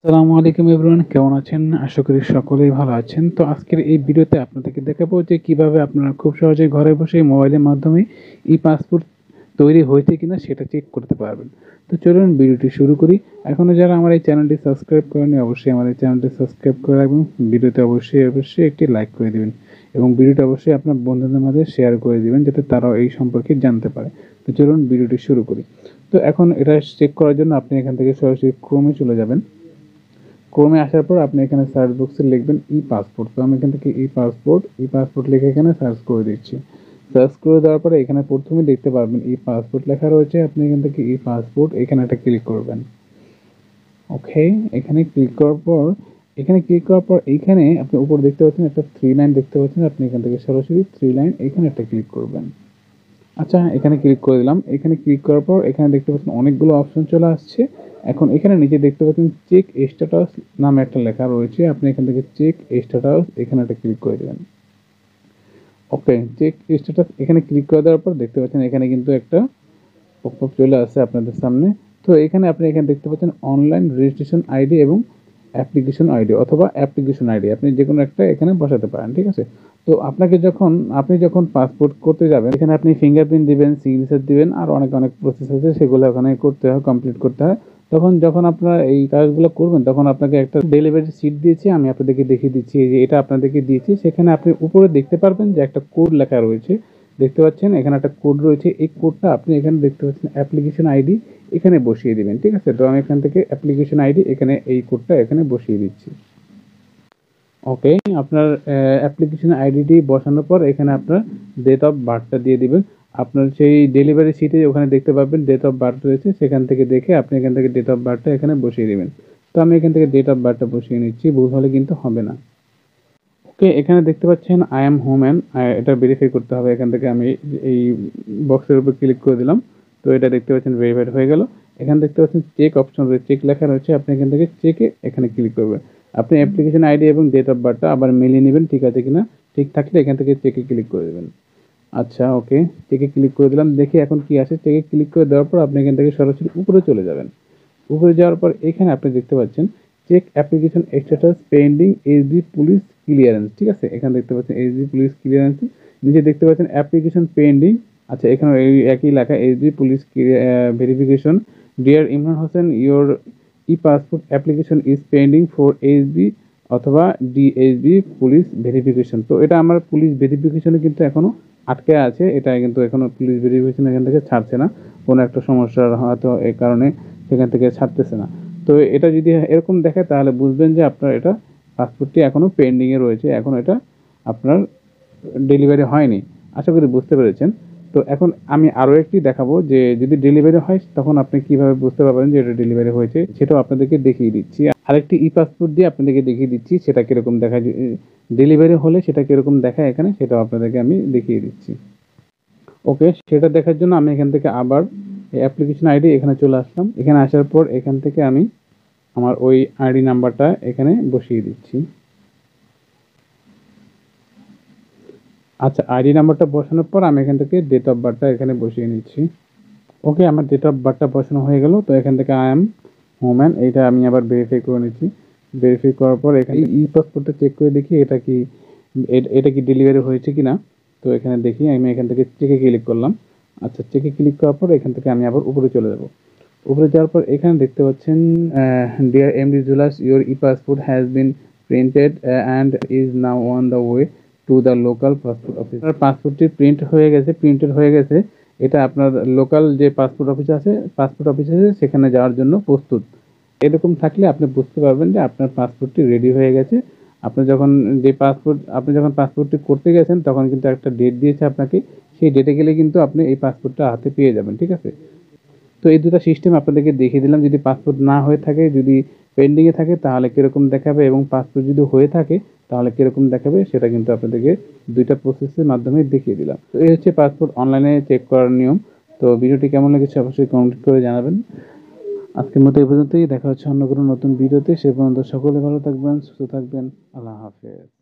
আসসালামু আলাইকুম এভরিওয়ান, কেমন আছেন? আশা করি সকলেই ভালো আছেন। তো আজকের এই ভিডিওতে আপনাদেরকে দেখাবো যে কিভাবে আপনারা খুব সহজেই ঘরে বসে মোবাইলের মাধ্যমে ই-পাসপোর্ট তৈরি হয়েছে কিনা সেটা চেক করতে পারবেন। তো চলুন ভিডিওটি শুরু করি। এখনো যারা আমার এই চ্যানেলটি সাবস্ক্রাইব করেনি অবশ্যই আমার এই চ্যানেলটি সাবস্ক্রাইব করে রাখবেন। ভিডিওতে অবশ্যই একটি লাইক করে দিবেন এবং ভিডিওটা অবশ্যই আপনার বন্ধুদের মাঝে শেয়ার করে দিবেন যাতে তারাও এই সম্পর্কে জানতে পারে। তো চলুন ভিডিওটি শুরু করি। তো এখন এটা চেক করার জন্য আপনি এখান থেকে সরাসরি ক্রোমে চলে যাবেন। ক্রোমে আসার পর আপনি এখানে সার্চ বক্সে লিখবেন ই-পাসপোর্ট। তো আমি এখান থেকে ই-পাসপোর্ট লিখে এখানে সার্চ করে দিচ্ছি। সার্চ করে দেওয়ার পরে এখানে প্রথমে দেখতে পারবেন ই-পাসপোর্ট লেখা রয়েছে। আপনি এখান থেকে ই-পাসপোর্ট এখানে একটা ক্লিক করবেন। ওকে, এখানে ক্লিক করার পর এইখানে আপনি উপর দেখতে পাচ্ছেন একটা 3 লাইন দেখতে পাচ্ছেন। আপনি এখান থেকে সরাসরি 3 লাইন এখানে একটা ক্লিক করবেন। আচ্ছা, এখানে ক্লিক করে দিলাম। এখানে ক্লিক করার পর এখানে দেখতে পাচ্ছেন অনেকগুলো অপশন চলে আসছে। এখন এখানে নিচে দেখতে পাচ্ছেন চেক স্ট্যাটাস নামে একটা লেখা রয়েছে। আপনি এখান থেকে চেক স্ট্যাটাস এখানে একটা ক্লিক করে দিবেন। ওকে, চেক স্ট্যাটাস এখানে ক্লিক করে দেওয়ার পর দেখতে পাচ্ছেন এখানে কিন্তু একটা পপআপ চলে আসছে আপনাদের সামনে। তো এখানে আপনি দেখতে পাচ্ছেন অনলাইন রেজিস্ট্রেশন আইডি এবং অ্যাপ্লিকেশন আইডি অথবা অ্যাপ্লিকেশন আইডি আপনি যেকোনো একটা এখানে বসাতে পারেন, ঠিক আছে? তো আপনি যখন পাসপোর্ট করতে যাবেন এখানে আপনি ফিঙ্গারপ্রিন্ট দিবেন, সিগনেচার দিবেন আর অনেক প্রসেস আছে সেগুলো ওখানে করতে হয়, কমপ্লিট করতে হয়। যখন আপনারা এই কাজগুলো করবেন তখন আপনাকে একটা ডেলিভারি সিট দিয়েছি, আমি আপনাদেরকে দেখিয়ে দিচ্ছি যে এটা আপনাদেরকে দিয়েছি। সেখানে আপনি উপরে দেখতে পারবেন যে একটা কোড লেখা রয়েছে। দেখতে পাচ্ছেন এখানে একটা কোড রয়েছে। এই কোডটা আপনি এখানে দেখতে পাচ্ছেন অ্যাপ্লিকেশন আইডি এখানে বসিয়ে দিবেন, ঠিক আছে? তো আমি এখান থেকে অ্যাপ্লিকেশন আইডি এখানে এই কোডটা এখানে বসিয়ে দিচ্ছি। ওকে, আপনার অ্যাপ্লিকেশন আইডিটি বসানোর পর এখানে আপনার ডেট অফ বার্থটা দিয়ে দিবেন। আপনার সেই ডেলিভারি সিটে ওখানে দেখতে পাবেন ডেট অফ বার্থ রয়েছে, সেখান থেকে দেখে আপনি এখান থেকে ডেট অফ বার্থটা এখানে বসিয়ে দিবেন। তো আমি এখান থেকে ডেট অফ বার্থটা বসিয়ে নিচ্ছি, ভুল হলে কিন্তু হবে না। ওকে, এখানে দেখতে পাচ্ছেন আই এম হোম্যান, এটা ভেরিফাই করতে হবে। এখান থেকে আমি এই বক্সের উপর ক্লিক করে দিলাম। তো এটা দেখতে পাচ্ছেন ভেরিফাইড হয়ে গেল। এখানে দেখতে পাচ্ছেন চেক অপশন রয়েছে, চেক লেখা রয়েছে। আপনি এখান থেকে চেকে এখানে ক্লিক করবেন। আপনি অ্যাপ্লিকেশন আইডি এবং ডেট অফ বার্থটা আবার মিলিয়ে নেবেন, ঠিক আছে কিনা। ঠিক থাকলে এখান থেকে চেকে ক্লিক করে দেবেন। আচ্ছা, ওকে, চেকে ক্লিক করে দিলাম। দেখি এখন কি আসে। চেকে ক্লিক করে দেওয়ার পর আপনি এখান থেকে সরাসরি উপরে চলে যাবেন। উপরে যাওয়ার পর এখানে আপনি দেখতে পাচ্ছেন check application status pending SB police clearance, ঠিক আছে? এখানে দেখতে পাচ্ছেন এসবি পুলিশ ক্লিয়ারেন্স, নিচে দেখতে পাচ্ছেন অ্যাপ্লিকেশন পেন্ডিং। আচ্ছা, এখানে এই একই লেখা SB police verification. Dear Imran Hossain, your e passport application is pending for SB অথবা ডিএসবি পুলিশ ভেরিফিকেশন। তো এটা আমার পুলিশ ভেরিফিকেশনে কিন্তু এখনো আটকে আছে। এটা কিন্তু এখনো পুলিশ ভেরিফিকেশন এখান থেকে ছাড়ছে না। কোনো একটা সমস্যার হয়তো এই কারণে সেখান থেকে ছাড়তেছে না। তো এটা যদি এরকম দেখায় তাহলে বুঝবেন যে আপনার এটা পাসপোর্টটি এখনও পেন্ডিংয়ে রয়েছে, এখন এটা আপনার ডেলিভারি হয়নি। আশা করি বুঝতে পেরেছেন। তো এখন আমি আরও একটি দেখাবো যে যদি ডেলিভারি হয় তখন আপনি কীভাবে বুঝতে পারবেন যে এটা ডেলিভারি হয়েছে, সেটাও আপনাদেরকে দেখিয়ে দিচ্ছি। আরেকটি ই পাসপোর্ট দিয়ে আপনাদেরকে দেখিয়ে দিচ্ছি সেটা কীরকম দেখায়, ডেলিভারি হলে সেটা কীরকম দেখায় এখানে, সেটাও আপনাদেরকে আমি দেখিয়ে দিচ্ছি। ওকে, সেটা দেখার জন্য আমি এখান থেকে আবার অ্যাপ্লিকেশন আইডি এখানে চলে আসলাম। এখানে আসার পর এখান থেকে আমি আমার ওই আইডি নাম্বারটা এখানে বসিয়ে দিচ্ছি। আচ্ছা, আইডি নাম্বারটা বসানোর পর আমি এখান থেকে ডেট অফ বার্থটা এখানে বসিয়ে নিচ্ছি। ওকে, আমার ডেট অফ বার্থটা বসানো হয়ে গেল। তো এখান থেকে আই এম হোম্যান এইটা আমি আবার ভেরিফাই করে নিচ্ছি। ভেরিফাই করার পর এখানে ই পাসপোর্টটা চেক করে দেখি এটা কি ডেলিভারি হয়েছে কিনা। তো এখানে দেখি আমি এখান থেকে চেকে ক্লিক করলাম। আচ্ছা, চেকে ক্লিক করার পর এখান থেকে আমি আবার উপরে চলে যাব। উপরে যাওয়ার পর এখানে দেখতে পাচ্ছেন ডিয়ার এমডি জুলাস, your e passport has been printed and is now on the way to the local passport office. আপনার পাসপোর্টটি প্রিন্টেড হয়ে গেছে। এটা আপনার লোকাল যে পাসপোর্ট অফিস আছে সেখানে যাওয়ার জন্য প্রস্তুত। এরকম থাকলে আপনি বুঝতে পারবেন যে আপনার পাসপোর্টটি রেডি হয়ে গেছে। আপনি যখন পাসপোর্টটি করতে গেছেন তখন কিন্তু একটা ডেট দিয়েছে আপনাকে। সেই ডেটে গেলে কিন্তু আপনি এই পাসপোর্টটা হাতে পেয়ে যাবেন, ঠিক আছে? তো এই দুটো সিস্টেম আপনাদেরকে দেখিয়ে দিলাম। যদি পাসপোর্ট না হয়ে থাকে, যদি পেন্ডিংয়ে থাকে তাহলে কীরকম দেখাবে, এবং পাসপোর্ট যদি হয়ে থাকে তাহলে কীরকম দেখাবে, সেটা কিন্তু আপনাদেরকে দুইটা প্রসেসের মাধ্যমে দেখিয়ে দিলাম। তো এই হচ্ছে পাসপোর্ট অনলাইনে চেক করার নিয়ম। তো ভিডিওটি কেমন লেগেছে অবশ্যই কমেন্ট করে জানাবেন। আজকের মতো এই পর্যন্তই, দেখা হচ্ছে অন্য কোনো নতুন ভিডিওতে। সে পর্যন্ত সকলে ভালো থাকবেন, সুস্থ থাকবেন। আল্লাহ হাফেজ।